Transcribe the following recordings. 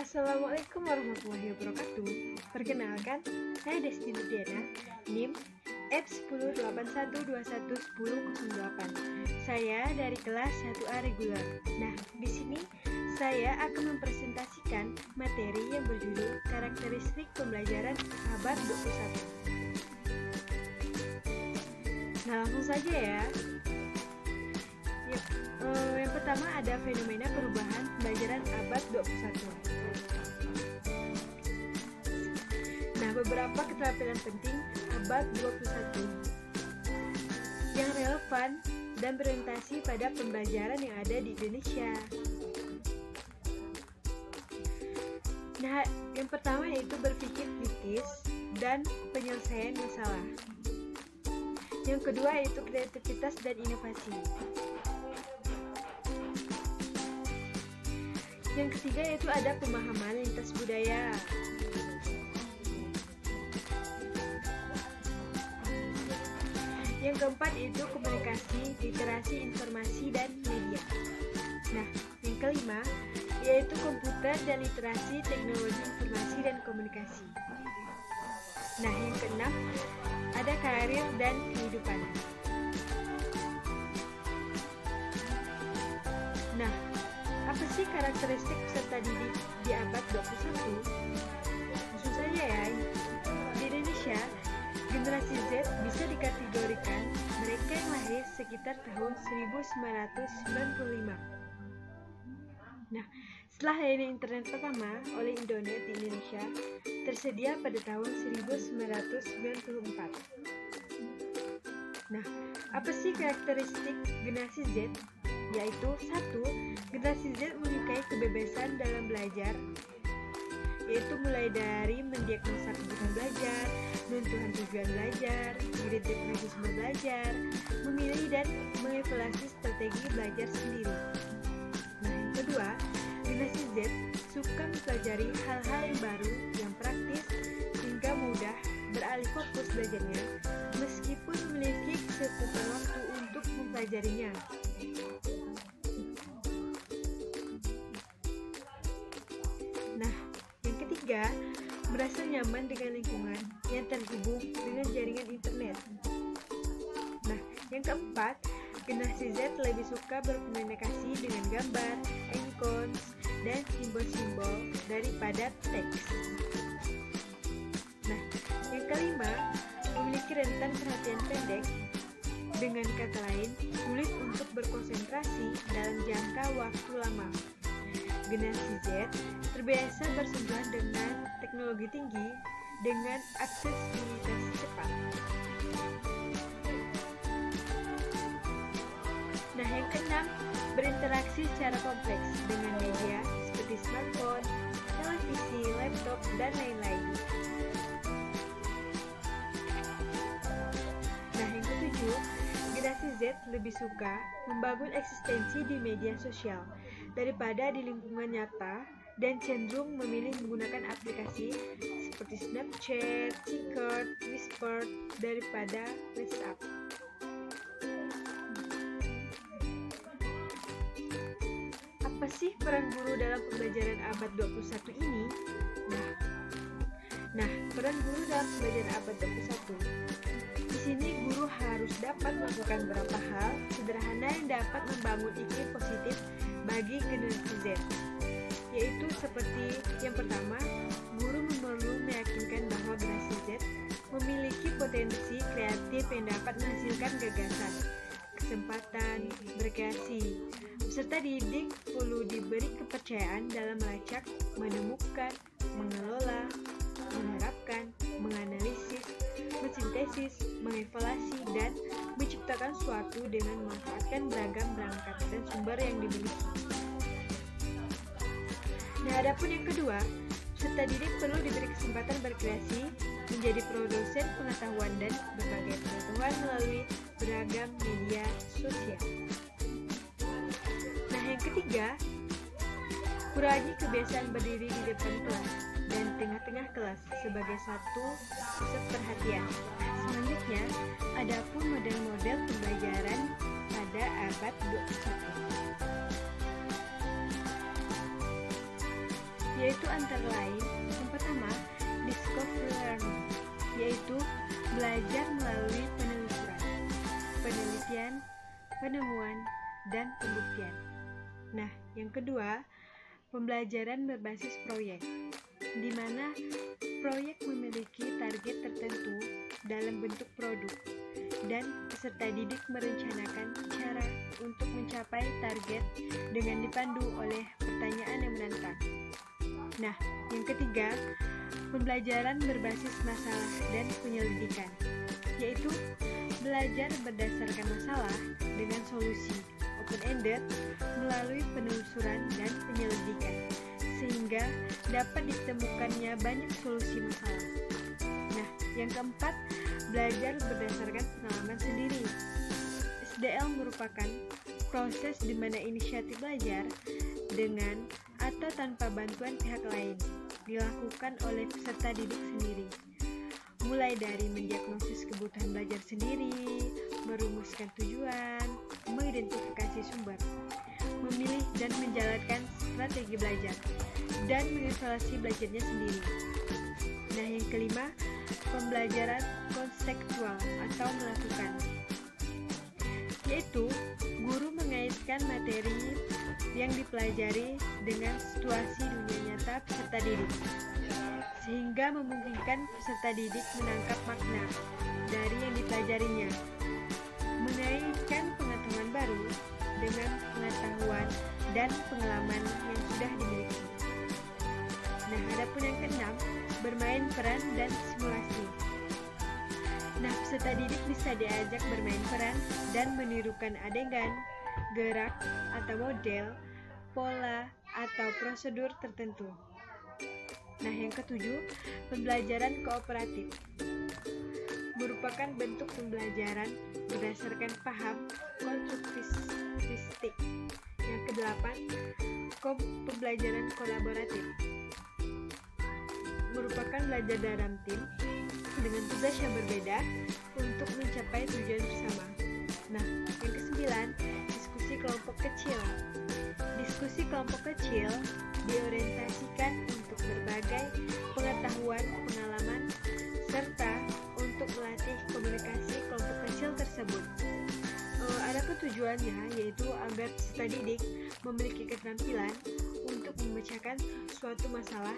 Assalamualaikum warahmatullahi wabarakatuh. Perkenalkan, saya Desti Nudiana, NIM F1081211008. Saya dari kelas 1A reguler. Nah, di sini saya akan mempresentasikan materi yang berjudul karakteristik pembelajaran abad 21. Nah, langsung saja ya. Yang pertama ada fenomena perubahan pembelajaran abad 21. Nah, beberapa keterampilan penting abad 21 yang relevan dan berorientasi pada pembelajaran yang ada di Indonesia. Nah, yang pertama yaitu berpikir kritis dan penyelesaian masalah. Yang kedua yaitu kreativitas dan inovasi. Yang ketiga yaitu ada pemahaman lintas budaya. Yang keempat itu komunikasi, literasi, informasi, dan media. Nah, yang kelima yaitu komputer dan literasi, teknologi, informasi, dan komunikasi. Nah, yang keenam ada karir dan kehidupan. Nah, apa sih karakteristik peserta didik di abad 21? Langsung saja ya, di Indonesia, generasi Z bisa dikategorikan mereka yang lahir sekitar tahun 1995. Nah, setelah layanan internet pertama oleh Indonet di Indonesia tersedia pada tahun 1994. Nah, apa sih karakteristik generasi Z? Yaitu 1. Generasi Z menyukai kebebasan dalam belajar, yaitu mulai dari mendiagnosa kebutuhan belajar, menentukan tujuan belajar, mekanisme belajar, memilih dan mengevaluasi strategi belajar sendiri. Nah, yang kedua, generasi Z suka mempelajari hal-hal yang baru, yang praktis, sehingga mudah beralih fokus belajarnya, meskipun memiliki kecukupan waktu untuk mempelajarinya. Nah, yang ketiga, merasa nyaman dengan lingkungan yang terhubung dengan jaringan internet. Nah, yang keempat, generasi Z lebih suka berkomunikasi dengan gambar, icons, dan simbol-simbol daripada teks. Nah, yang kelima, memiliki rentan perhatian pendek. Dengan kata lain, sulit untuk berkonsentrasi dalam jangka waktu lama. Generasi Z terbiasa bersentuhan dengan teknologi tinggi dengan aksesibilitas cepat. Nah, yang keenam, berinteraksi secara kompleks dengan media seperti smartphone, televisi, laptop, dan lain-lain. Nah, yang ketujuh, generasi Z lebih suka membangun eksistensi di media sosial daripada di lingkungan nyata dan cenderung memilih menggunakan aplikasi seperti Snapchat, Secret, Whisper daripada WhatsApp. Apa sih peran guru dalam pembelajaran abad 21 ini? Nah, peran guru dalam pembelajaran abad 21. Di sini guru harus dapat melakukan beberapa hal sederhana yang dapat membangun iklim positif bagi generasi Z, yaitu seperti yang pertama, guru perlu meyakinkan bahwa generasi Z memiliki potensi kreatif yang dapat menghasilkan gagasan, kesempatan, berkreasi. Peserta didik perlu diberi kepercayaan dalam melacak, menemukan, mengelola, menerapkan, menganalisis, mensintesis, mengevaluasi, dan menciptakan suatu dengan memanfaatkan beragam perangkat dan sumber yang dimiliki. Nah, adapun yang kedua, peserta didik perlu diberi kesempatan berkreasi, menjadi produsen pengetahuan dan berbagai pengetahuan melalui beragam media sosial. Nah, yang ketiga, kurangi kebiasaan berdiri di depan kelas dan tengah-tengah kelas sebagai satu pusat perhatian. Selanjutnya, adapun model-model pembelajaran pada abad 21. yaitu antara lain yang pertama, discovery learning, yaitu belajar melalui penelusuran, penelitian, penemuan, dan pembuktian. Nah, yang kedua, pembelajaran berbasis proyek, di mana proyek memiliki target tertentu dalam bentuk produk, dan peserta didik merencanakan cara untuk mencapai target dengan dipandu oleh pertanyaan yang menantang. Nah, yang ketiga, pembelajaran berbasis masalah dan penyelidikan, yaitu belajar berdasarkan masalah dengan solusi open-ended melalui penelusuran dan penyelidikan, sehingga dapat ditemukannya banyak solusi masalah. Nah, yang keempat, belajar berdasarkan pengalaman sendiri. SDL merupakan proses di mana inisiatif belajar dengan atau tanpa bantuan pihak lain dilakukan oleh peserta didik sendiri, mulai dari mendiagnosis kebutuhan belajar sendiri, merumuskan tujuan, mengidentifikasi sumber, memilih dan menjalankan strategi belajar, dan mengevaluasi belajarnya sendiri. Nah, yang kelima, pembelajaran konseptual atau melakukan, yaitu guru mengaitkan materi yang dipelajari dengan situasi dunia nyata peserta didik, sehingga memungkinkan peserta didik menangkap makna dari yang dipelajarinya, mengaitkan pengetahuan baru dengan pengetahuan dan pengalaman yang sudah dimiliki. Nah, adapun yang keenam, bermain peran dan simulasi. Nah, peserta didik bisa diajak bermain peran dan menirukan adegan, gerak atau model, pola atau prosedur tertentu. Nah, yang ketujuh, pembelajaran kooperatif merupakan bentuk pembelajaran berdasarkan paham konstruktivistik. Yang kedelapan, pembelajaran kolaboratif merupakan belajar dalam tim dengan tugas yang berbeda untuk mencapai tujuan bersama. Nah, yang kesembilan, diskusi kelompok kecil. Diskusi kelompok kecil diorientasikan untuk berbagai pengetahuan, pengalaman, serta untuk melatih komunikasi kelompok kecil tersebut. Adapun tujuannya yaitu agar peserta didik memiliki keterampilan untuk memecahkan suatu masalah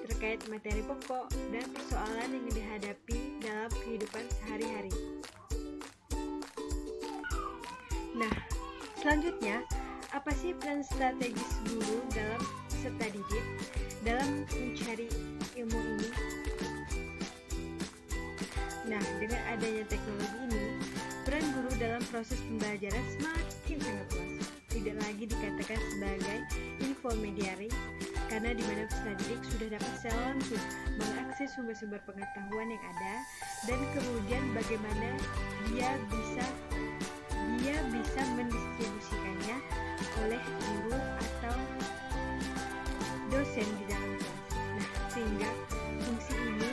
terkait materi pokok dan persoalan yang dihadapi dalam kehidupan sehari-hari. Nah, selanjutnya, apa sih peran strategis guru dalam peserta didik dalam mencari ilmu ini? Nah, dengan adanya teknologi ini, peran guru dalam proses pembelajaran semakin sangat luas. Tidak lagi dikatakan sebagai intermediary, karena di mana peserta didik sudah dapat secara langsung mengakses sumber-sumber pengetahuan yang ada, dan kemudian bagaimana dia bisa mendistribusikannya oleh guru atau dosen di dalam kelas. Nah, sehingga fungsi ini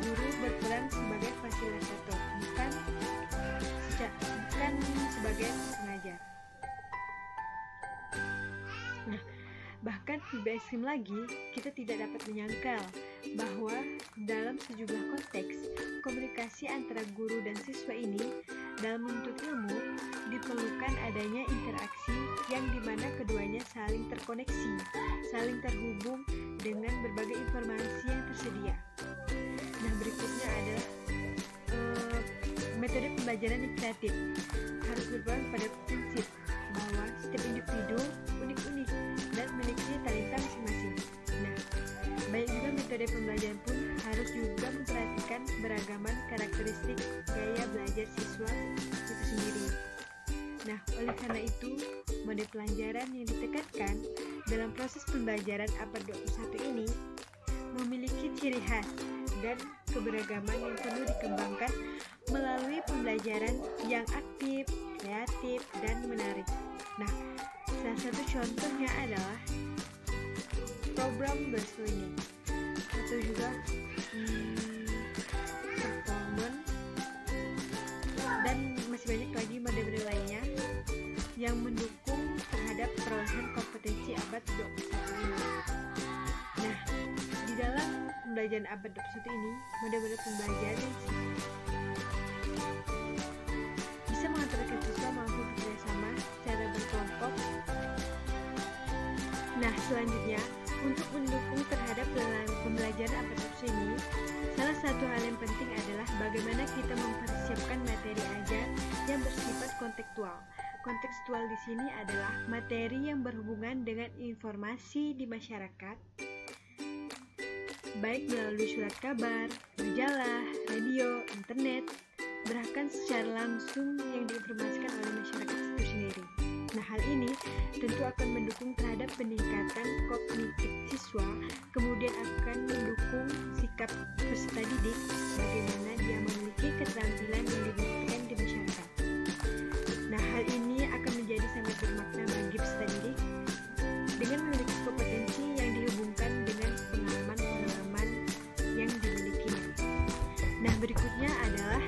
guru berperan sebagai fasilitator, bukan sebagai pengajar. Nah, bahkan lebih ekstrim lagi, kita tidak dapat menyangkal bahwa dalam sejumlah konteks, komunikasi antara guru dan siswa ini dalam menuntut ilmu diperlukan adanya interaksi yang dimana keduanya saling terkoneksi, saling terhubung dengan berbagai informasi yang tersedia. Nah, berikutnya adalah metode pembelajaran yang kreatif harus berpegang pada prinsip bahwa setiap individu unik-unik dan memiliki talenta masing-masing. Nah, baik juga metode pembelajaran pun harus juga memperhatikan beragaman karakteristik gaya belajar siswa itu sendiri. Nah, oleh karena itu, mode pelajaran yang ditekankan dalam proses pembelajaran abad 21 ini memiliki ciri khas dan keberagaman yang perlu dikembangkan melalui pembelajaran yang aktif, kreatif, dan menarik. Nah, salah satu contohnya adalah program based learning atau juga performance, dan masih banyak lagi model-model lainnya yang mendukung terhadap perolehan kompetensi abad 21 ini. Nah, pembelajaran abad 21 ini, model-model pembelajaran yang bisa mengantarkan siswa mampu bekerjasama secara berkelompok. Nah, selanjutnya, untuk mendukung terhadap pembelajaran abad 21 ini, salah satu hal yang penting adalah bagaimana kita mempersiapkan materi ajar yang bersifat kontekstual. Kontekstual di sini adalah materi yang berhubungan dengan informasi di masyarakat, baik melalui surat kabar, majalah, radio, internet, bahkan secara langsung yang diinformasikan oleh masyarakat itu sendiri. Nah, hal ini tentu akan mendukung terhadap peningkatan kognitif siswa, kemudian akan mendukung sikap peserta didik bagaimana dia memiliki keterampilan yang dibutuhkan di masyarakat. Nah, hal ini akan menjadi sangat bermakna bagi peserta didik dengan memiliki kompetensi yang dihubungkan dengan pengalaman-pengalaman yang dimilikinya. Nah, berikutnya adalah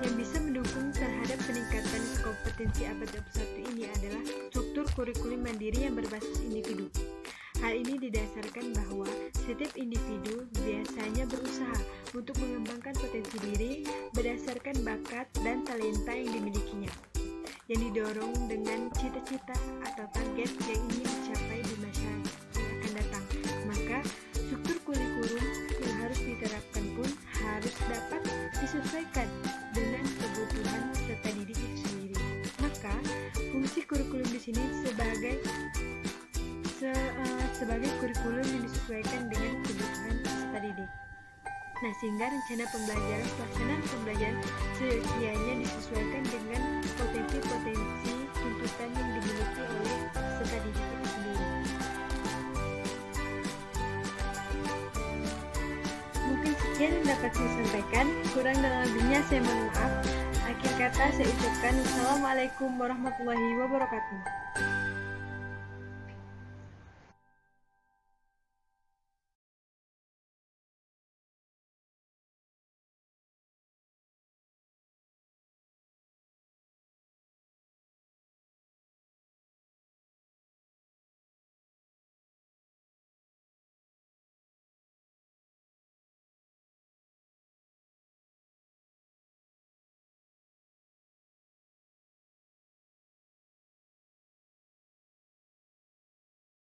yang bisa mendukung terhadap peningkatan kompetensi abad 21 ini adalah struktur kurikulum mandiri yang berbasis individu. Hal ini didasarkan bahwa setiap individu biasanya berusaha untuk mengembangkan potensi diri berdasarkan bakat dan talenta yang dimilikinya, yang didorong dengan cita-cita atau target yang ingin dicapai di masa yang akan datang. Maka struktur kurikulum yang harus diterapkan pun harus dapat disesuaikan dengan kebutuhan peserta didik itu sendiri. Maka fungsi kurikulum di sini sebagai kurikulum yang disesuaikan dengan kebutuhan peserta didik. Nah, sehingga rencana pelaksanaan pembelajaran sedianya disesuaikan dengan potensi-potensi tuntutan yang dimiliki oleh peserta didik itu sendiri. Mungkin sekian yang dapat saya sampaikan, kurang dan lebihnya saya mohon maaf. Akhir kata saya ucapkan Wassalamualaikum warahmatullahi wabarakatuh.